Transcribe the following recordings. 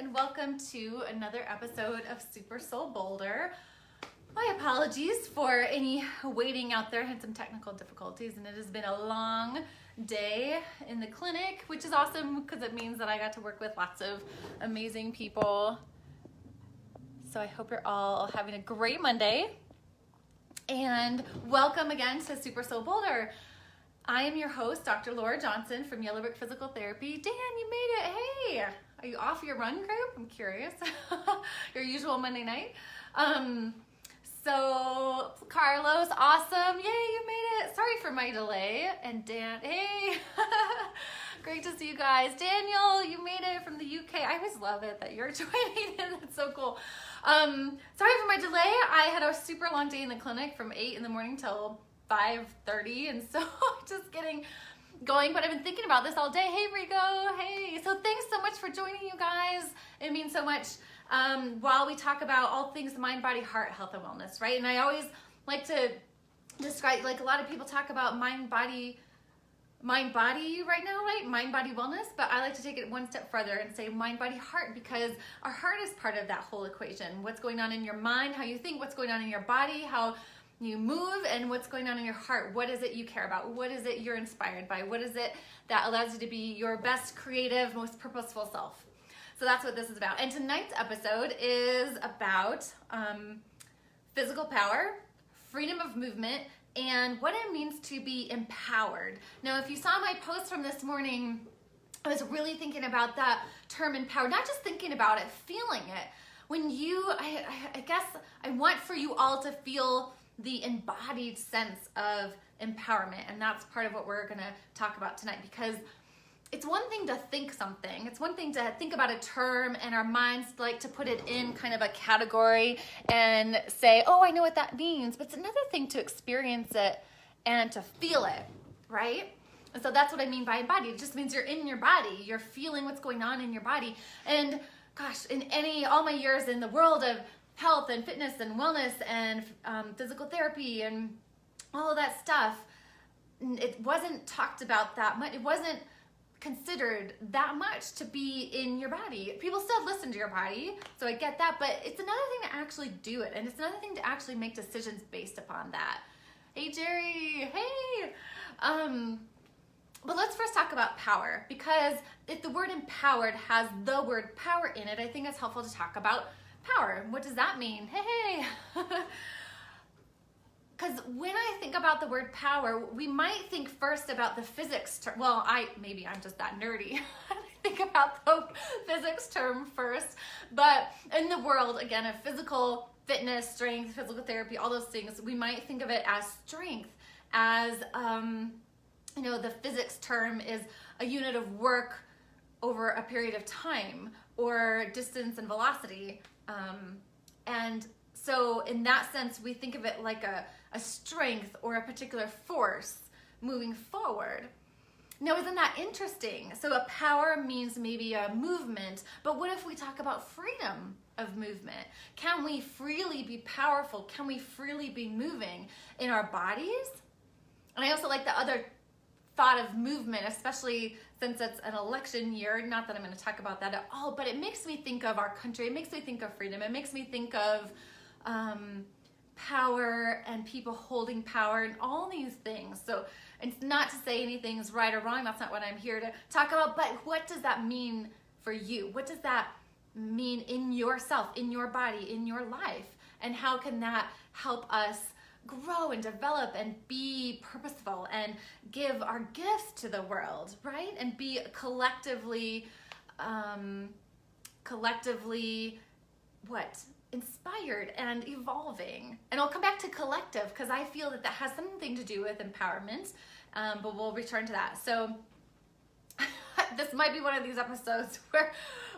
and welcome to another episode of SuperSoul Boulder. My apologies for any waiting out there. I had some technical difficulties and it has been a long day in the clinic, which is awesome because it means that I got to work with lots of amazing people. So I hope you're all having a great Monday. And welcome again to SuperSoul Boulder. I am your host, Dr. Lara Johnson from Yellow Brick Physical Therapy. Dan, you made it. Hey, are you off your run group? I'm curious. Your usual Monday night. So Carlos, awesome. Yay, you made it. Sorry for my delay. And Dan, hey. Great to see you guys. Daniel, you made it from the UK. I always love it that you're joining in. That's so cool. Sorry for my delay. I had a super long day in the clinic from 8 in the morning till 5:30, and so just getting going, but I've been thinking about this all day. Hey Rigo, hey. So thanks so much for joining, you guys. It means so much while we talk about all things mind, body, heart, health, and wellness, right? And I always like to describe, like a lot of people talk about mind, body right now, right? Mind, body, wellness, but I like to take it one step further and say mind, body, heart, because our heart is part of that whole equation. What's going on in your mind, how you think, what's going on in your body, how you move, and what's going on in your heart. What is it you care about? What is it you're inspired by? What is it that allows you to be your best creative, most purposeful self? So that's what this is about. And tonight's episode is about physical power, freedom of movement, and what it means to be empowered. Now, if you saw my post from this morning, I was really thinking about that term empowered, not just thinking about it, feeling it. When I guess I want for you all to feel the embodied sense of empowerment, and that's part of what we're gonna talk about tonight, because it's one thing to think something, it's one thing to think about a term and our minds like to put it in kind of a category and say, oh, I know what that means, but it's another thing to experience it and to feel it, right? And so that's what I mean by embodied. It just means you're in your body, you're feeling what's going on in your body. And gosh, in all my years in the world of health and fitness and wellness and physical therapy and all of that stuff, it wasn't talked about that much. It wasn't considered that much to be in your body. People still listen to your body, so I get that, but it's another thing to actually do it, and it's another thing to actually make decisions based upon that. Hey Jerry, hey. But let's first talk about power, because if the word empowered has the word power in it, I think it's helpful to talk about power. What does that mean? Hey. Because when I think about the word power, we might think first about the physics term. Well, maybe I'm just that nerdy. I think about the physics term first. But in the world, again, of physical fitness, strength, physical therapy, all those things, we might think of it as strength, as, the physics term is a unit of work over a period of time, or distance and velocity. And so in that sense, we think of it like a strength or a particular force moving forward. Now, isn't that interesting? So a power means maybe a movement, but what if we talk about freedom of movement? Can we freely be powerful? Can we freely be moving in our bodies? And I also like the other thought of movement, especially since it's an election year. Not that I'm going to talk about that at all, but it makes me think of our country. It makes me think of freedom. It makes me think of power and people holding power and all these things. So it's not to say anything's right or wrong. That's not what I'm here to talk about. But what does that mean for you? What does that mean in yourself, in your body, in your life? And how can that help us grow and develop and be purposeful and give our gifts to the world, right? And be collectively inspired and evolving. And I'll come back to collective, because I feel that has something to do with empowerment, but we'll return to that. So this might be one of these episodes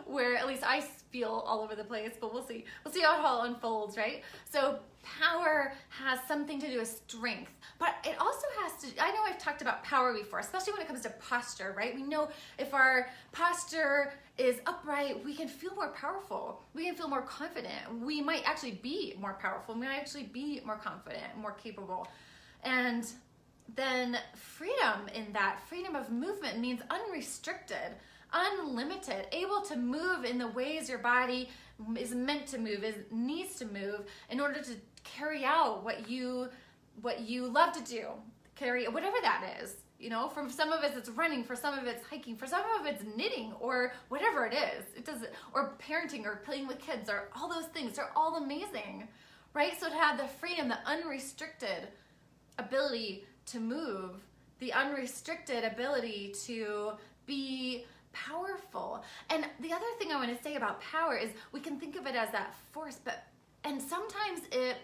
where at least I feel all over the place, but we'll see how it all unfolds, right? So power has something to do with strength, but it also has to, I know I've talked about power before, especially when it comes to posture, right? We know if our posture is upright, we can feel more powerful. We can feel more confident. We might actually be more powerful. We might actually be more confident, more capable. And then freedom in that, freedom of movement means unrestricted, unlimited, able to move in the ways your body is meant to move, needs to move in order to carry out what you love to do, carry whatever that is. You know, from some of us it's running, for some of it's hiking, for some of it's knitting, or whatever it is. It doesn't, or parenting, or playing with kids, or all those things. They're all amazing, right? So to have the freedom, the unrestricted ability to move, the unrestricted ability to be powerful. And the other thing I want to say about power is we can think of it as that force, and sometimes it,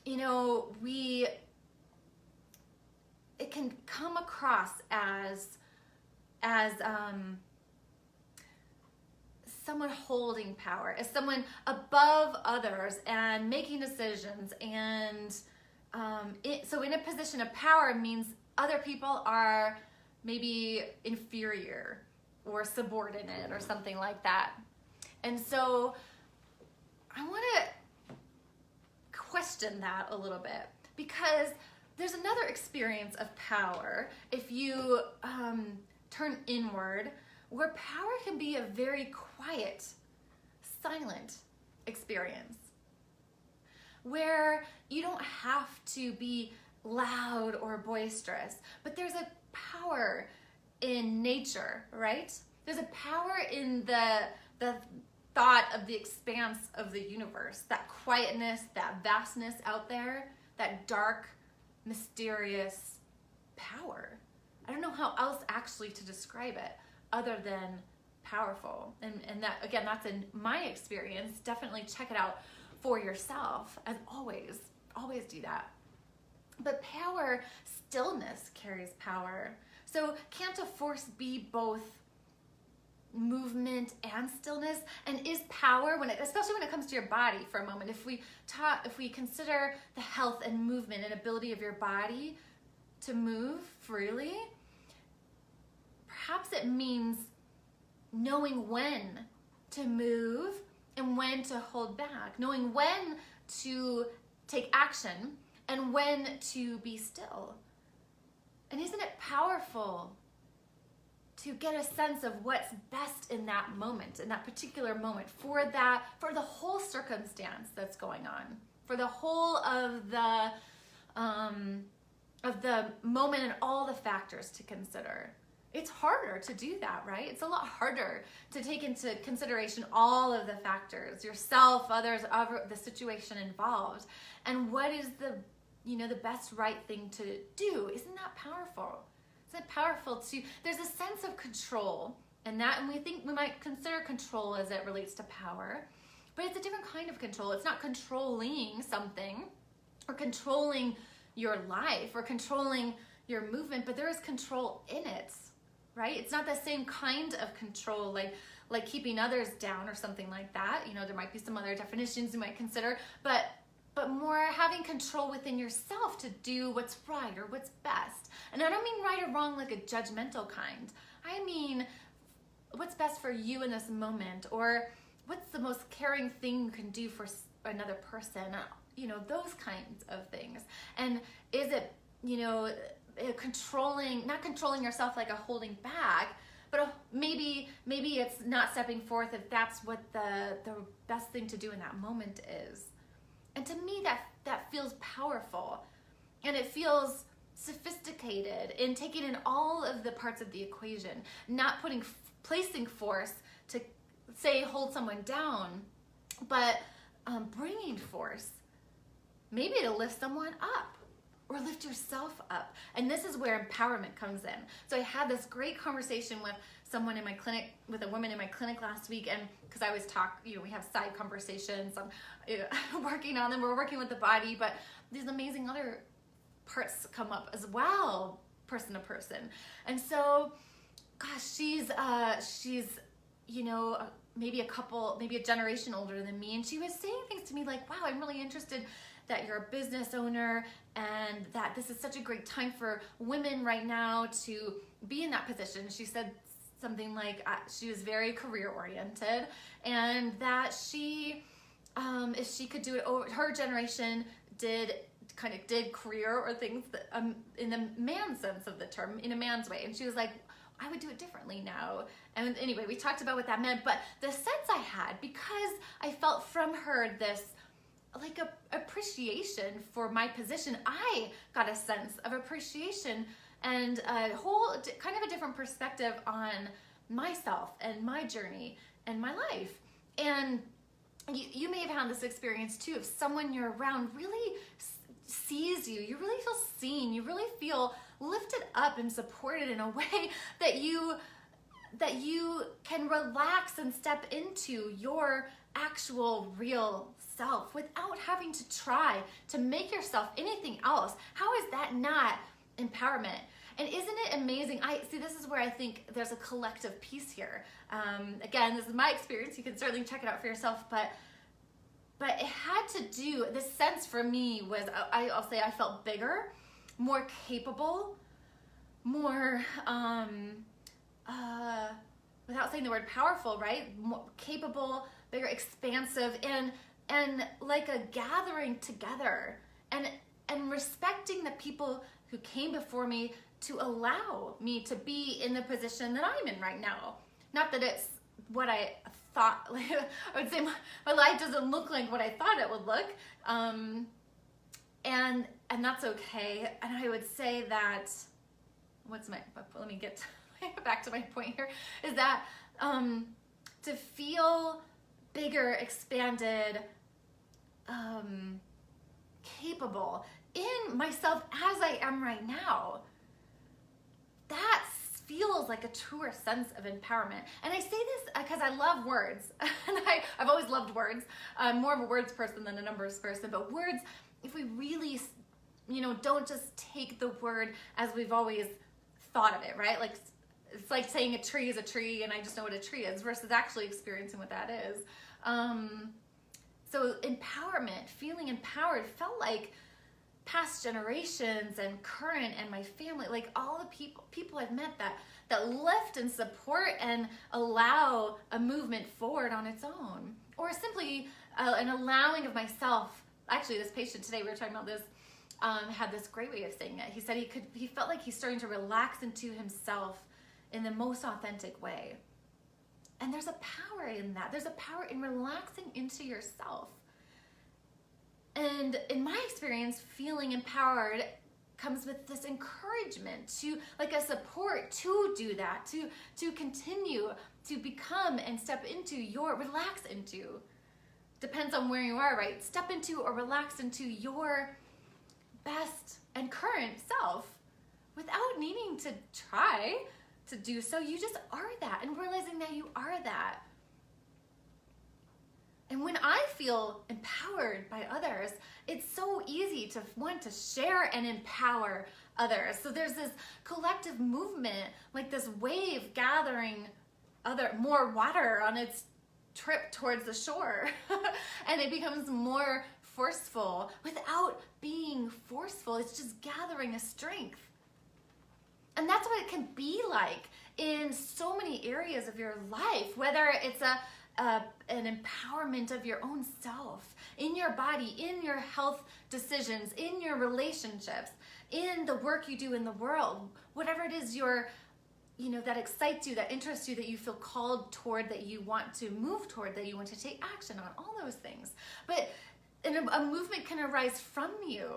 you know, it can come across as someone holding power, as someone above others and making decisions. And so in a position of power means other people are maybe inferior or subordinate or something like that. And so I want to question that a little bit, because there's another experience of power if you turn inward, where power can be a very quiet, silent experience, where you don't have to be loud or boisterous, but there's a power in nature, right? There's a power in the thought of the expanse of the universe, that quietness, that vastness out there, that dark, mysterious power. I don't know how else actually to describe it other than powerful. And that, again, that's in my experience. Definitely check it out for yourself. As always do that. But power, stillness carries power. So can't a force be both movement and stillness? And is power, especially when it comes to your body for a moment, if we consider the health and movement and ability of your body to move freely, perhaps it means knowing when to move and when to hold back, knowing when to take action and when to be still. And isn't it powerful to get a sense of what's best in that moment, in that particular moment, for the whole circumstance that's going on, for the whole of the moment and all the factors to consider? It's harder to do that, right? It's a lot harder to take into consideration all of the factors, yourself, others, the situation involved, and what is the best right thing to do. Isn't that powerful? Isn't it powerful there's a sense of control, and we might consider control as it relates to power, but it's a different kind of control. It's not controlling something or controlling your life or controlling your movement, but there is control in it, right? It's not the same kind of control like keeping others down or something like that. There might be some other definitions you might consider, but more having control within yourself to do what's right or what's best. And I don't mean right or wrong like a judgmental kind. I mean what's best for you in this moment, or what's the most caring thing you can do for another person, those kinds of things. And is it, not controlling yourself like a holding back, but maybe it's not stepping forth if that's what the best thing to do in that moment is. And to me, that feels powerful, and it feels sophisticated in taking in all of the parts of the equation, not placing force to say hold someone down, but bringing force, maybe to lift someone up or lift yourself up. And this is where empowerment comes in. So I had this great conversation with someone in my clinic, with a woman in my clinic last week, and because I always talk, we have side conversations, I'm working on them, we're working with the body, but these amazing other parts come up as well, person to person. And so, gosh, she's maybe a generation older than me, and she was saying things to me like, wow, I'm really interested that you're a business owner and that this is such a great time for women right now to be in that position. She said something like she was very career oriented, and that she, if she could do it, her generation did career or things that, in the man sense of the term, in a man's way. And she was like, I would do it differently now. And anyway, we talked about what that meant, but the sense I had, because I felt from her this like a appreciation for my position, I got a sense of appreciation and a whole kind of a different perspective on myself and my journey and my life. And you may have had this experience too, if someone you're around really sees you, you really feel seen, you really feel lifted up and supported in a way that you can relax and step into your actual real self without having to try to make yourself anything else. How is that not empowerment? And isn't it amazing? This is where I think there's a collective piece here. Again, this is my experience. You can certainly check it out for yourself, but it had to do, the sense for me was, I'll say I felt bigger, more capable, more, without saying the word powerful, right? More capable, bigger, expansive, and like a gathering together, and respecting the people who came before me to allow me to be in the position that I'm in right now. Not that it's what I thought, like, I would say my life doesn't look like what I thought it would look, and that's okay. And I would say that, let me get back to my point here, is that to feel bigger, expanded, capable in myself as I am right now, that feels like a truer sense of empowerment. And I say this because I love words, and I've always loved words. I'm more of a words person than a numbers person, but words, if we really, don't just take the word as we've always thought of it, right? Like, it's like saying a tree is a tree and I just know what a tree is versus actually experiencing what that is. So empowerment, feeling empowered, felt like past generations and current and my family, like all the people I've met that lift and support and allow a movement forward on its own, or simply an allowing of myself. Actually, this patient today, we were talking about this, had this great way of saying it. He said he felt like he's starting to relax into himself in the most authentic way. And there's a power in that. There's a power in relaxing into yourself. And in my experience, feeling empowered comes with this encouragement to, like a support to do that, to continue to become and step into relax into. Depends on where you are, right? Step into or relax into your best and current self without needing to try to do so. You just are that, and realizing that you are that. And when I feel empowered by others, it's so easy to want to share and empower others. So there's this collective movement, like this wave gathering more water on its trip towards the shore. And it becomes more forceful without being forceful. It's just gathering a strength. And that's what it can be like in so many areas of your life, whether it's an empowerment of your own self, in your body, in your health decisions, in your relationships, in the work you do in the world, whatever it is that excites you, that interests you, that you feel called toward, that you want to move toward, that you want to take action on, all those things. But a movement can arise from you.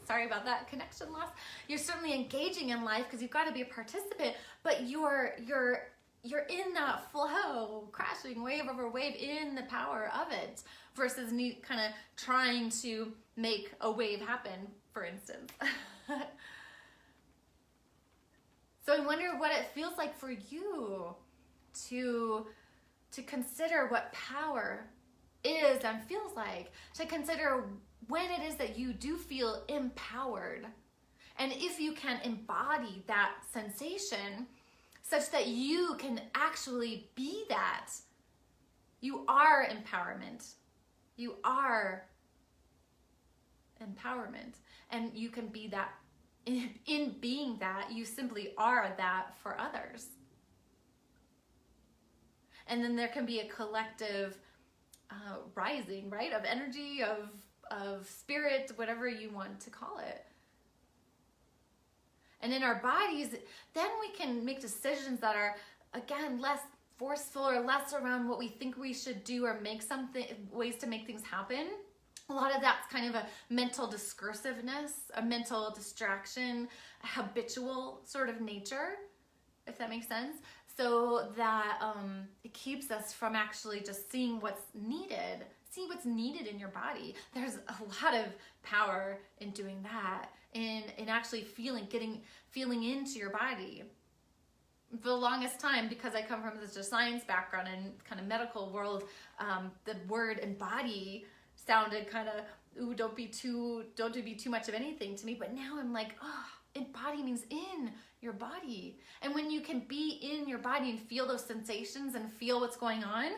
Sorry about that connection loss. You're certainly engaging in life because you've got to be a participant, but you're in that flow, crashing wave over wave in the power of it, versus kind of trying to make a wave happen, for instance. So I wonder what it feels like for you to consider what power is and feels like, to consider when it is that you do feel empowered, and if you can embody that sensation such that you can actually be that. You are empowerment. You are empowerment, and you can be that. In being that, you simply are that for others. And then there can be a collective rising, right, of energy, of spirit, whatever you want to call it. And in our bodies, then we can make decisions that are, again, less forceful or less around what we think we should do or make something, ways to make things happen. A lot of that's kind of a mental discursiveness, a mental distraction, a habitual sort of nature, if that makes sense. So that it keeps us from actually just seeing what's needed. See what's needed in your body. There's a lot of power in doing that, in actually feeling into your body. For the longest time, because I come from such a science background and kind of medical world, the word embody sounded kind of, ooh, don't do too much of anything to me. But now I'm like, oh, embody means in your body. And when you can be in your body and feel those sensations and feel what's going on,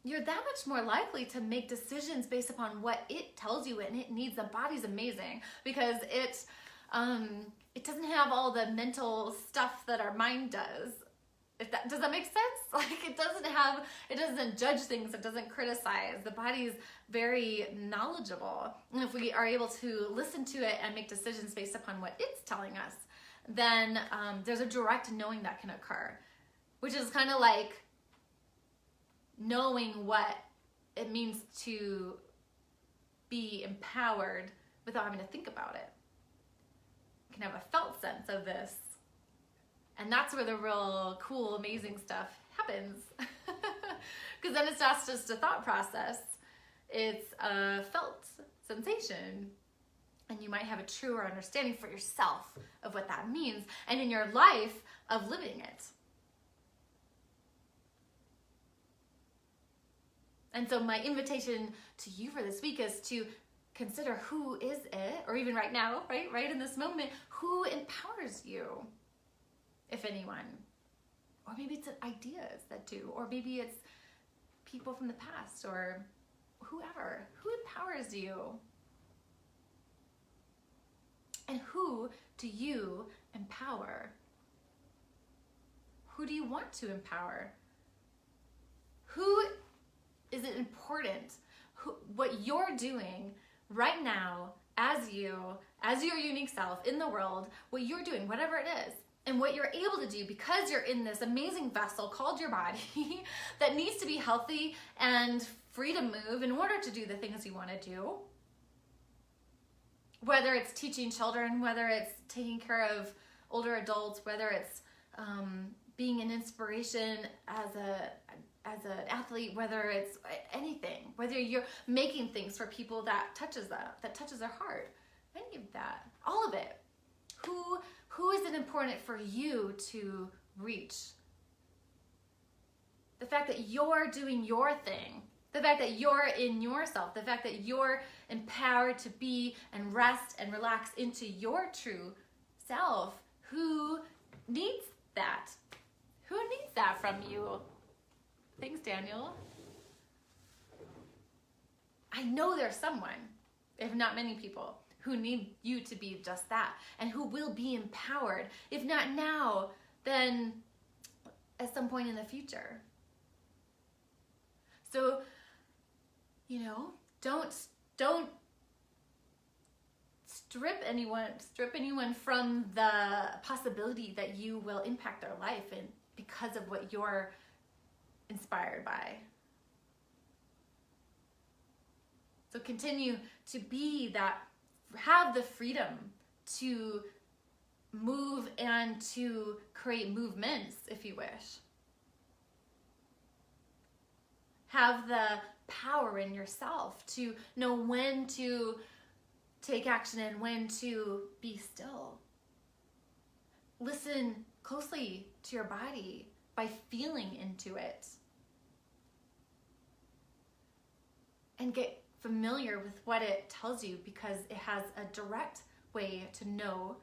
you're that much more likely to make decisions based upon what it tells you and it needs. The body's amazing because it doesn't have all the mental stuff that our mind does. Does that make sense? Like it doesn't judge things, it doesn't criticize. The body's very knowledgeable. And if we are able to listen to it and make decisions based upon what it's telling us, then there's a direct knowing that can occur, which is kind of like knowing what it means to be empowered without having to think about it. You can have a felt sense of this. And that's where the real cool, amazing stuff happens. Because then it's not just a thought process. It's a felt sensation. And you might have a truer understanding for yourself of what that means. And in your life of living it. And so my invitation to you for this week is to consider who is it, or even right now, right in this moment, who empowers you, if anyone. Or maybe it's ideas that do, or maybe it's people from the past, or whoever. Who empowers you? And who do you empower? Who do you want to empower? Who is it important? What you're doing right now as your unique self in the world, what you're doing, whatever it is, and what you're able to do because you're in this amazing vessel called your body that needs to be healthy and free to move in order to do the things you want to do. Whether it's teaching children, whether it's taking care of older adults, whether it's being an inspiration as an athlete, whether it's anything, whether you're making things for people that touches their heart, any of that, all of it. Who is it important for you to reach? The fact that you're doing your thing, the fact that you're in yourself, the fact that you're empowered to be and rest and relax into your true self. Who needs that? Who needs that from you? Thanks, Daniel. I know there's someone, if not many people, who need you to be just that and who will be empowered. If not now, then at some point in the future. So, don't strip anyone from the possibility that you will impact their life and because of what you're inspired by. So continue to be that, have the freedom to move and to create movements if you wish. Have the power in yourself to know when to take action and when to be still. Listen closely to your body by feeling into it. And get familiar with what it tells you because it has a direct way to know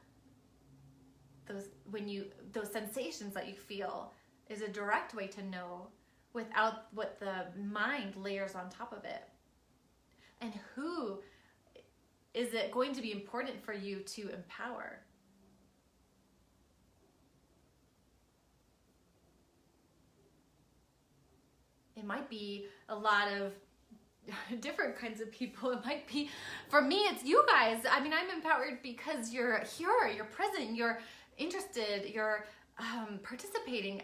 those sensations that you feel is a direct way to know without what the mind layers on top of it. And who is it going to be important for you to empower? It might be a lot of different kinds of people. It might be, for me, it's you guys. I mean, I'm empowered because you're here, you're present, you're interested, you're participating.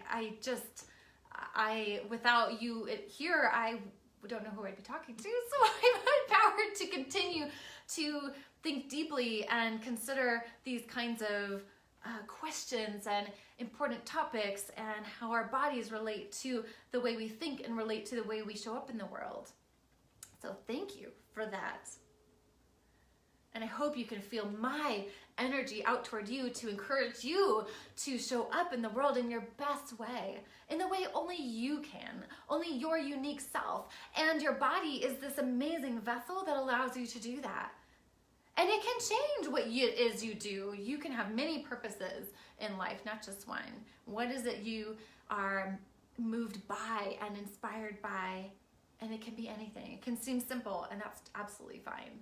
Without you here, I don't know who I'd be talking to, so I'm empowered to continue to think deeply and consider these kinds of questions and important topics, and how our bodies relate to the way we think and relate to the way we show up in the world. So thank you for that. And I hope you can feel my energy out toward you to encourage you to show up in the world in your best way, in the way only you can, only your unique self. And your body is this amazing vessel that allows you to do that. And it can change what it is you do. You can have many purposes in life, not just one. What is it you are moved by and inspired by? And it can be anything. It can seem simple, and that's absolutely fine.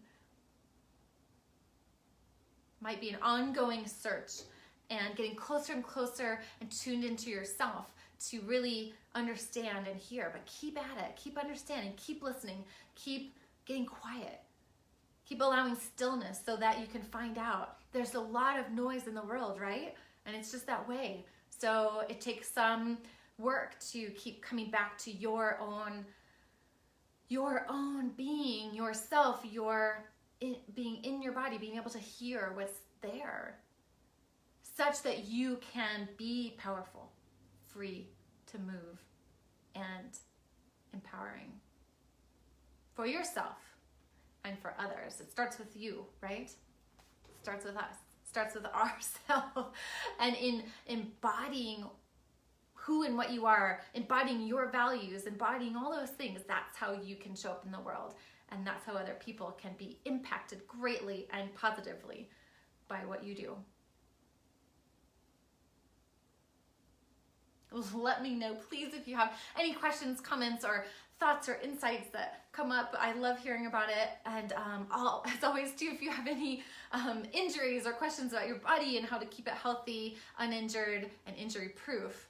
Might be an ongoing search and getting closer and closer and tuned into yourself to really understand and hear. But keep at it. Keep understanding. Keep listening. Keep getting quiet. Keep allowing stillness so that you can find out. There's a lot of noise in the world, right? And it's just that way. So it takes some work to keep coming back to your own being, yourself, being in your body, being able to hear what's there, such that you can be powerful, free to move, and empowering for yourself and for others. It starts with you, right? It starts with us. It starts with ourselves. And in embodying who and what you are, embodying your values, embodying all those things, that's how you can show up in the world. And that's how other people can be impacted greatly and positively by what you do. Let me know, please, if you have any questions, comments, or thoughts or insights that come up. I love hearing about it. And as always, too, if you have any injuries or questions about your body and how to keep it healthy, uninjured, and injury-proof,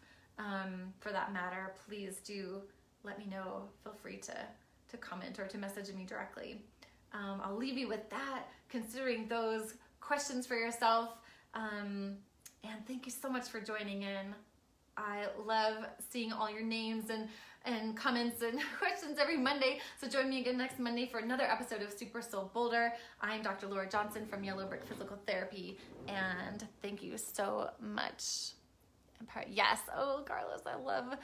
for that matter, please do let me know. Feel free to comment or to message me directly. I'll leave you with that, considering those questions for yourself. And thank you so much for joining in. I love seeing all your names and comments and questions every Monday. So join me again next Monday for another episode of SuperSoul Boulder. I'm Dr. Lara Johnson from Yellow Brick Physical Therapy, and thank you so much. Yes, oh, Carlos, I love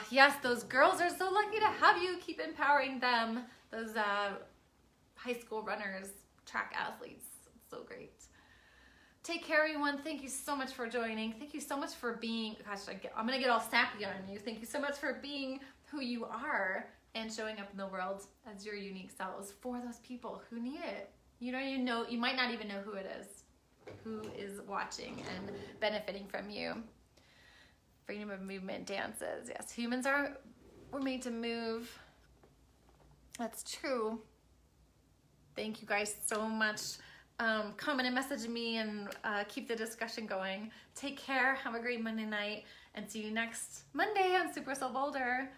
yes, those girls are so lucky to have you. Keep empowering them. Those high school runners, track athletes. It's so great. Take care, everyone. Thank you so much for joining. Thank you so much for being, gosh, I'm going to get all sappy on you. Thank you so much for being who you are and showing up in the world as your unique selves for those people who need it. You might not even know who it is watching and benefiting from you. Freedom of movement dances. Yes, humans we're made to move. That's true. Thank you guys so much. Comment and message me and keep the discussion going. Take care. Have a great Monday night, and see you next Monday on SuperSoul Boulder.